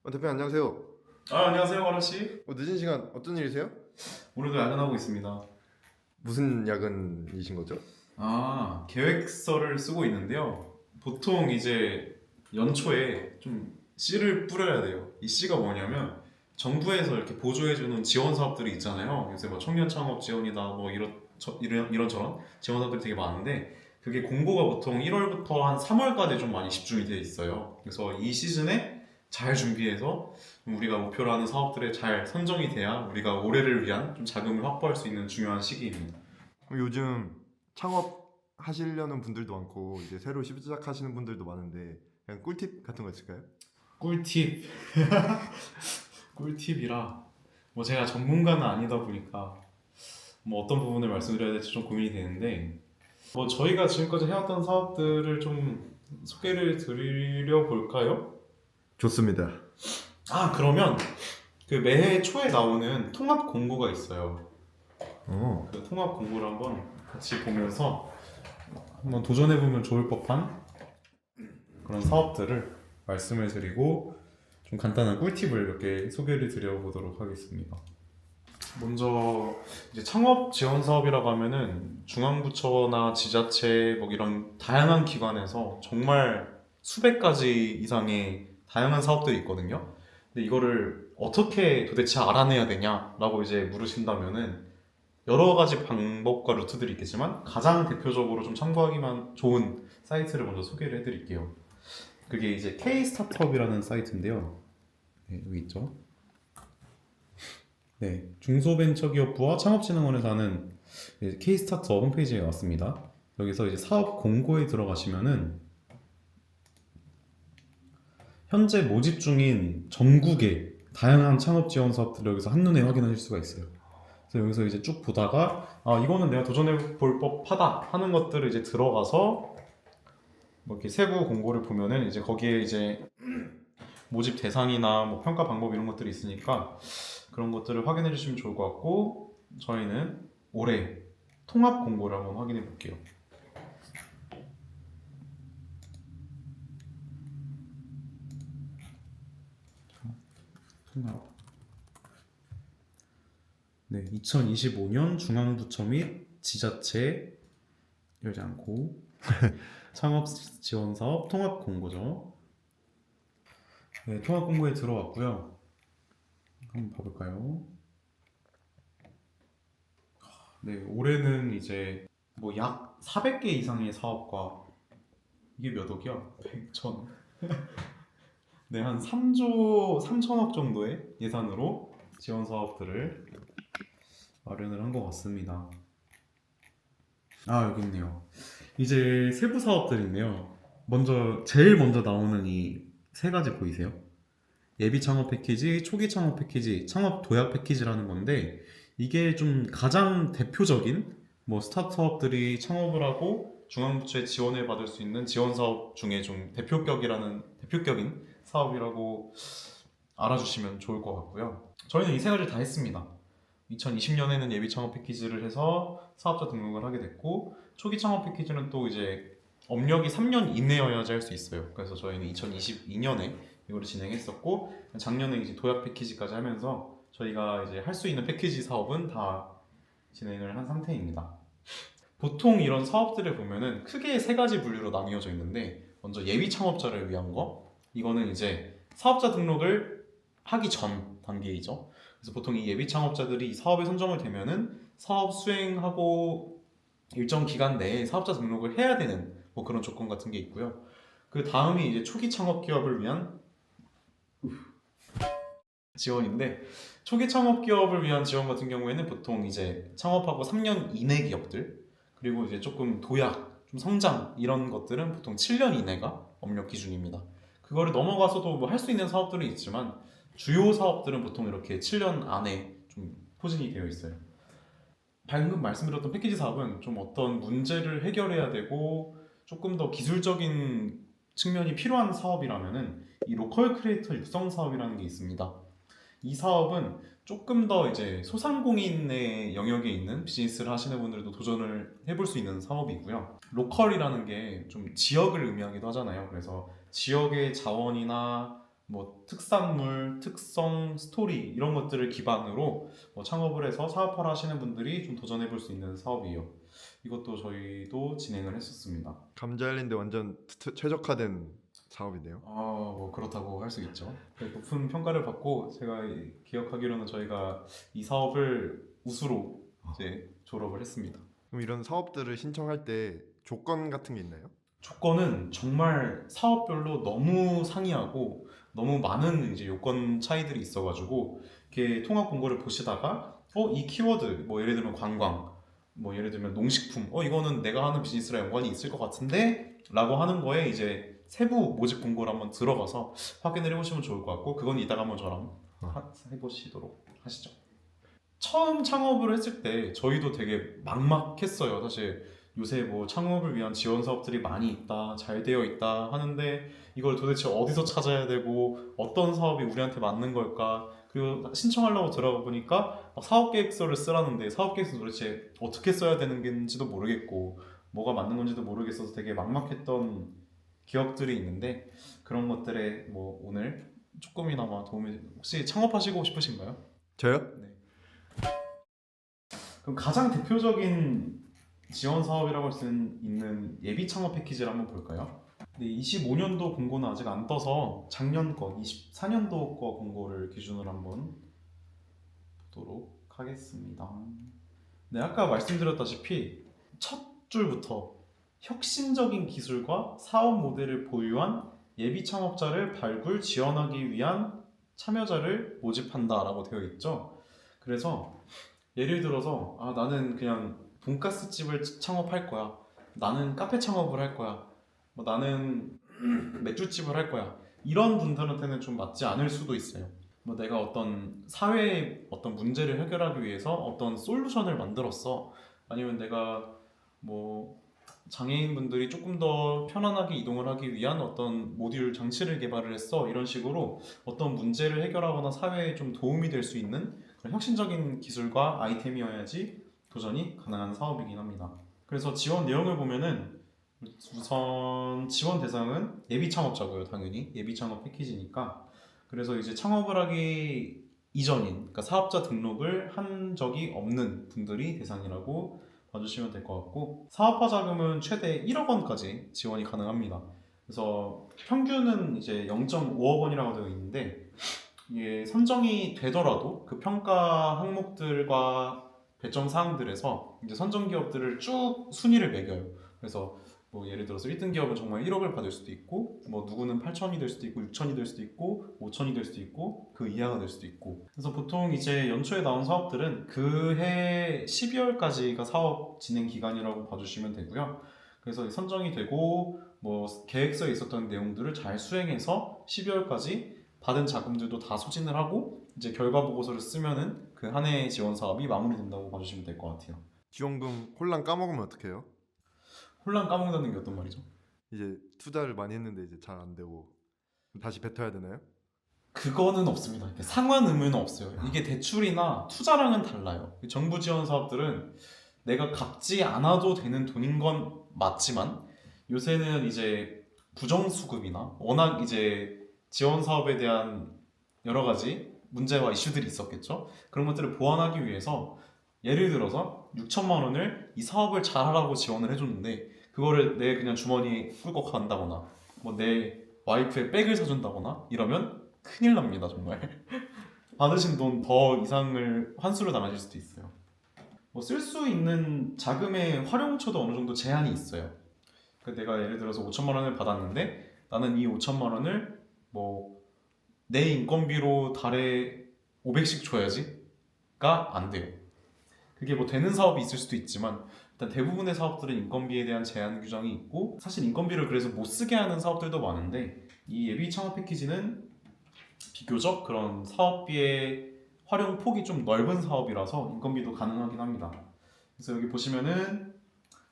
대표님 안녕하세요. 안녕하세요, 화라 씨. 늦은 시간 어떤 일이세요? 오늘도 야근하고 있습니다. 무슨 야근이신 거죠? 계획서를 쓰고 있는데요. 보통 이제 연초에 좀 씨를 뿌려야 돼요. 이 씨가 뭐냐면 정부에서 이렇게 보조해주는 지원 사업들이 있잖아요. 요새 뭐 청년 창업 지원이다, 뭐 이런저런 지원 사업들이 되게 많은데 그게 공고가 보통 1월부터 한 3월까지 좀 많이 집중이 돼 있어요. 그래서 이 시즌에 잘 준비해서 우리가 목표로 하는 사업들에 잘 선정이 돼야 우리가 올해를 위한 좀 자금을 확보할 수 있는 중요한 시기입니다. 요즘 창업하시려는 분들도 많고 이제 새로 시작하시는 분들도 많은데 그냥 꿀팁 같은 거 있을까요? 꿀팁. 꿀팁이라 뭐 제가 전문가는 아니다 보니까 뭐 어떤 부분을 말씀드려야 될지 좀 고민이 되는데 뭐 저희가 지금까지 해왔던 사업들을 좀 소개를 드리려 볼까요? 좋습니다. 그러면 그 매해 초에 나오는 통합 공고가 있어요. 어. 그 통합 공고를 한번 같이 보면서 한번 도전해보면 좋을 법한 그런 사업들을 말씀을 드리고 좀 간단한 꿀팁을 몇 개 소개를 드려보도록 하겠습니다. 먼저 이제 창업 지원 사업이라고 하면은 중앙부처나 지자체 뭐 이런 다양한 기관에서 정말 수백 가지 이상의 다양한 사업들이 있거든요. 근데 이거를 어떻게 도대체 알아내야 되냐라고 이제 물으신다면은 여러 가지 방법과 루트들이 있겠지만 가장 대표적으로 좀 참고하기만 좋은 사이트를 먼저 소개를 해드릴게요. 그게 이제 K-스타트업이라는 사이트인데요. 네, 여기 있죠. 네, 중소벤처기업부와 창업진흥원에서 하는 K-스타트업 홈페이지에 왔습니다. 여기서 이제 사업 공고에 들어가시면은 현재 모집 중인 전국의 다양한 창업 지원 사업들을 여기서 한눈에 확인하실 수가 있어요. 그래서 여기서 이제 쭉 보다가 이거는 내가 도전해 볼 법하다 하는 것들을 이제 들어가서 뭐 이렇게 세부 공고를 보면은 이제 거기에 이제 모집 대상이나 뭐 평가 방법 이런 것들이 있으니까 그런 것들을 확인해 주시면 좋을 것 같고 저희는 올해 통합 공고를 한번 확인해 볼게요. 통합. 네, 2025년 중앙부처 및 지자체 열지 않고 창업 지원 사업 통합 공고죠. 네, 통합 공고에 들어왔고요. 한번 봐볼까요? 네, 올해는 이제 뭐 약 400개 이상의 사업과 이게 몇 억이야? 100천. 네, 한 3조 3천억 정도의 예산으로 지원 사업들을 마련을 한 것 같습니다. 여기 있네요. 이제 세부 사업들인데요. 제일 먼저 나오는 이 세 가지 보이세요? 예비 창업 패키지, 초기 창업 패키지, 창업 도약 패키지라는 건데 이게 좀 가장 대표적인 뭐 스타트업들이 창업을 하고 중앙부처의 지원을 받을 수 있는 지원 사업 중에 좀 대표격인 사업이라고 알아주시면 좋을 것 같고요. 저희는 이 세 가지를 다 했습니다. 2020년에는 예비 창업 패키지를 해서 사업자 등록을 하게 됐고 초기 창업 패키지는 또 이제 업력이 3년 이내여야지 할 수 있어요. 그래서 저희는 2022년에 이거를 진행했었고 작년에 이제 도약 패키지까지 하면서 저희가 이제 할 수 있는 패키지 사업은 다 진행을 한 상태입니다. 보통 이런 사업들을 보면은 크게 세 가지 분류로 나뉘어져 있는데 먼저 예비 창업자를 위한 거 이거는 이제 사업자 등록을 하기 전 단계이죠. 그래서 보통 이 예비 창업자들이 사업에 선정을 되면은 사업 수행하고 일정 기간 내에 사업자 등록을 해야 되는 뭐 그런 조건 같은 게 있고요. 그 다음이 이제 초기 창업 기업을 위한 지원인데 초기 창업 기업을 위한 지원 같은 경우에는 보통 이제 창업하고 3년 이내 기업들 그리고 이제 조금 도약, 좀 성장 이런 것들은 보통 7년 이내가 업력 기준입니다. 그거를 넘어가서도 뭐 할 수 있는 사업들은 있지만 주요 사업들은 보통 이렇게 7년 안에 좀 포진이 되어 있어요. 방금 말씀드렸던 패키지 사업은 좀 어떤 문제를 해결해야 되고 조금 더 기술적인 측면이 필요한 사업이라면은 이 로컬 크리에이터 육성 사업이라는 게 있습니다. 이 사업은 조금 더 이제 소상공인의 영역에 있는 비즈니스를 하시는 분들도 도전을 해볼 수 있는 사업이고요. 로컬이라는 게 좀 지역을 의미하기도 하잖아요. 그래서 지역의 자원이나 뭐 특산물, 특성, 스토리 이런 것들을 기반으로 창업을 해서 사업화를 하시는 분들이 좀 도전해 볼 수 있는 사업이에요. 이것도 저희도 진행을 했었습니다. 감자일린데 완전 최적화된 사업이네요. 뭐 그렇다고 할 수 있죠. 높은 평가를 받고 제가 기억하기로는 저희가 이 사업을 우수로 이제 졸업을 했습니다. 그럼 이런 사업들을 신청할 때 조건 같은 게 있나요? 조건은 정말 사업별로 너무 상이하고 너무 많은 이제 요건 차이들이 있어가지고 이렇게 통합 공고를 보시다가 이 키워드 뭐 예를 들면 관광 뭐 예를 들면 농식품 이거는 내가 하는 비즈니스랑 연관이 있을 것 같은데 라고 하는 거에 이제 세부 모집 공고를 한번 들어가서 확인을 해보시면 좋을 것 같고 그건 이따가 한번 저랑 해보시도록 하시죠. 처음 창업을 했을 때 저희도 되게 막막했어요. 사실 요새 뭐 창업을 위한 지원 사업들이 많이 있다, 잘 되어 있다 하는데 이걸 도대체 어디서 찾아야 되고 어떤 사업이 우리한테 맞는 걸까? 그리고 신청하려고 들어가 보니까 막 사업 계획서를 쓰라는데 사업 계획서 도대체 어떻게 써야 되는 건지도 모르겠고 뭐가 맞는 건지도 모르겠어서 되게 막막했던 기억들이 있는데 그런 것들에 뭐 오늘 조금이나마 도움이 혹시 창업하시고 싶으신가요? 저요? 네. 그럼 가장 대표적인 지원 사업이라고 할 수 있는 예비 창업 패키지를 한번 볼까요? 네, 25년도 공고는 아직 안 떠서 작년 거, 24년도 거 공고를 기준으로 한번 보도록 하겠습니다. 네, 아까 말씀드렸다시피 첫 줄부터 혁신적인 기술과 사업 모델을 보유한 예비 창업자를 발굴 지원하기 위한 참여자를 모집한다라고 되어 있죠. 그래서 예를 들어서 나는 그냥 돈가스 집을 창업할 거야. 나는 카페 창업을 할 거야. 뭐 나는 맥주집을 할 거야. 이런 분들한테는 좀 맞지 않을 수도 있어요. 뭐 내가 어떤 사회의 어떤 문제를 해결하기 위해서 어떤 솔루션을 만들었어. 아니면 내가 뭐 장애인분들이 조금 더 편안하게 이동을 하기 위한 어떤 모듈 장치를 개발을 했어. 이런 식으로 어떤 문제를 해결하거나 사회에 좀 도움이 될 수 있는 그런 혁신적인 기술과 아이템이어야지 도전이 가능한 사업이긴 합니다. 그래서 지원 내용을 보면은 우선 지원 대상은 예비 창업자고요, 당연히 예비 창업 패키지니까. 그래서 이제 창업을 하기 이전인, 그러니까 사업자 등록을 한 적이 없는 분들이 대상이라고 봐주시면 될 것 같고, 사업화 자금은 최대 1억 원까지 지원이 가능합니다. 그래서 평균은 이제 0.5억 원이라고 되어 있는데, 이게 선정이 되더라도 그 평가 항목들과 배점 사항들에서 이제 선정 기업들을 쭉 순위를 매겨요. 그래서 뭐 예를 들어서 1등 기업은 정말 1억을 받을 수도 있고 뭐 누구는 8천이 될 수도 있고 6천이 될 수도 있고 5천이 될 수도 있고 그 이하가 될 수도 있고. 그래서 보통 이제 연초에 나온 사업들은 그 해 12월까지가 사업 진행 기간이라고 봐주시면 되고요. 그래서 선정이 되고 뭐 계획서에 있었던 내용들을 잘 수행해서 12월까지 받은 자금들도 다 소진을 하고 이제 결과 보고서를 쓰면은 그 한 해의 지원 사업이 마무리된다고 봐주시면 될 것 같아요. 지원금 홀랑 까먹으면 어떡해요? 혼란 까먹는다는 게 어떤 말이죠? 이제 투자를 많이 했는데 이제 잘 안 되고 다시 뱉어야 되나요? 그거는 없습니다. 상환 의무는 없어요. 이게 대출이나 투자랑은 달라요. 정부 지원 사업들은 내가 갚지 않아도 되는 돈인 건 맞지만 요새는 이제 부정수급이나 워낙 이제 지원 사업에 대한 여러 가지 문제와 이슈들이 있었겠죠. 그런 것들을 보완하기 위해서 예를 들어서 6천만 원을 이 사업을 잘하라고 지원을 해줬는데 그거를 내 그냥 주머니에 꿀꺽 간다거나 뭐 내 와이프의 백을 사준다거나 이러면 큰일 납니다 정말. 받으신 돈 더 이상을 환수를 당하실 수도 있어요. 뭐 쓸 수 있는 자금의 활용처도 어느 정도 제한이 있어요. 그러니까 내가 예를 들어서 5천만 원을 받았는데 나는 이 5천만 원을 뭐 내 인건비로 달에 500씩 줘야지가 안 돼요. 그게 뭐 되는 사업이 있을 수도 있지만 일단 대부분의 사업들은 인건비에 대한 제한 규정이 있고 사실 인건비를 그래서 못 쓰게 하는 사업들도 많은데 이 예비 창업 패키지는 비교적 그런 사업비의 활용 폭이 좀 넓은 사업이라서 인건비도 가능하긴 합니다. 그래서 여기 보시면은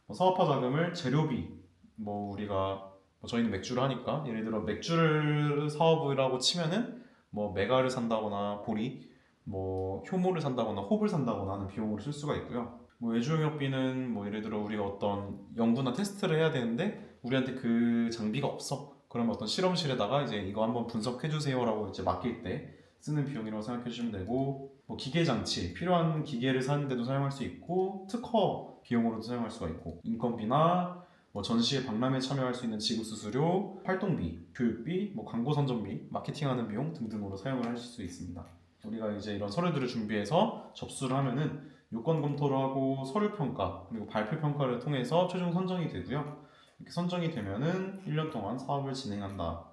뭐 사업화 자금을 재료비 뭐 우리가 뭐 저희는 맥주를 하니까 예를 들어 맥주를 사업이라고 치면은 뭐 메가를 산다거나 보리 뭐 효모를 산다거나 홉을 산다거나 하는 비용으로 쓸 수가 있고요. 뭐 외주용역비는 뭐 예를 들어 우리가 어떤 연구나 테스트를 해야 되는데 우리한테 그 장비가 없어. 그러면 어떤 실험실에다가 이제 이거 한번 분석해 주세요라고 이제 맡길 때 쓰는 비용이라고 생각해 주시면 되고, 뭐 기계 장치 필요한 기계를 사는데도 사용할 수 있고, 특허 비용으로도 사용할 수가 있고, 인건비나 뭐 전시회 박람회 참여할 수 있는 지구 수수료, 활동비, 교육비, 뭐 광고 선전비, 마케팅하는 비용 등등으로 사용을 하실 수 있습니다. 우리가 이제 이런 서류들을 준비해서 접수를 하면은 요건 검토를 하고 서류 평가 그리고 발표 평가를 통해서 최종 선정이 되고요. 이렇게 선정이 되면은 1년 동안 사업을 진행한다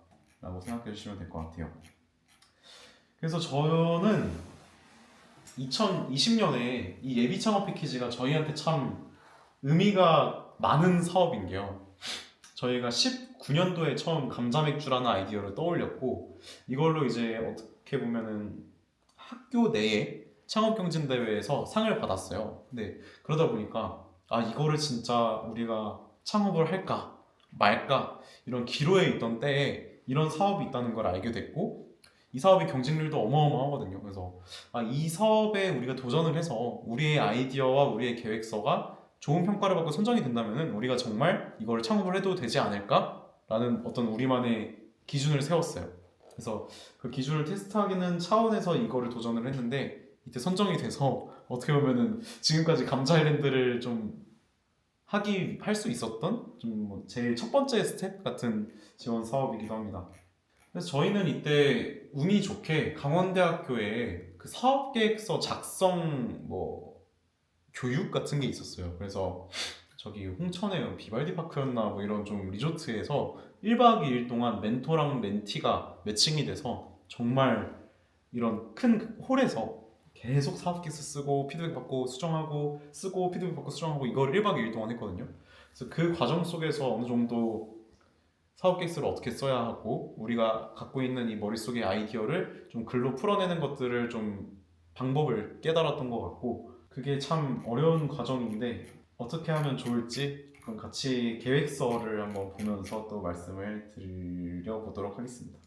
라고 생각해 주시면 될 것 같아요. 그래서 저는 2020년에 이 예비 창업 패키지가 저희한테 참 의미가 많은 사업인 게요. 저희가 19년도에 처음 감자맥주라는 아이디어를 떠올렸고, 이걸로 이제 어떻게 보면은 학교 내에 창업경진대회에서 상을 받았어요. 근데 그러다 보니까 이거를 진짜 우리가 창업을 할까 말까 이런 기로에 있던 때에 이런 사업이 있다는 걸 알게 됐고, 이 사업의 경쟁률도 어마어마하거든요. 그래서 이 사업에 우리가 도전을 해서 우리의 아이디어와 우리의 계획서가 좋은 평가를 받고 선정이 된다면 우리가 정말 이거를 창업을 해도 되지 않을까라는 어떤 우리만의 기준을 세웠어요. 그래서 그 기준을 테스트하기는 차원에서 이거를 도전을 했는데, 이때 선정이 돼서 어떻게 보면은 지금까지 감자아일랜드를 좀 할 수 있었던 좀뭐 제일 첫 번째 스텝 같은 지원 사업이기도 합니다. 그래서 저희는 이때 운이 좋게 강원대학교에 그 사업계획서 작성 뭐 교육 같은 게 있었어요. 그래서 저기 홍천에 비발디 파크였나 뭐 이런 좀 리조트에서 1박 2일 동안 멘토랑 멘티가 매칭이 돼서 정말 이런 큰 홀에서 계속 사업계획서 쓰고 피드백 받고 수정하고 쓰고 피드백 받고 수정하고 이걸 1박 2일 동안 했거든요. 그래서 그 과정 속에서 어느 정도 사업계획서를 어떻게 써야 하고 우리가 갖고 있는 이 머릿속의 아이디어를 좀 글로 풀어내는 것들을 좀 방법을 깨달았던 것 같고, 그게 참 어려운 과정인데 어떻게 하면 좋을지 그럼 같이 계획서를 한번 보면서 또 말씀을 드려보도록 하겠습니다.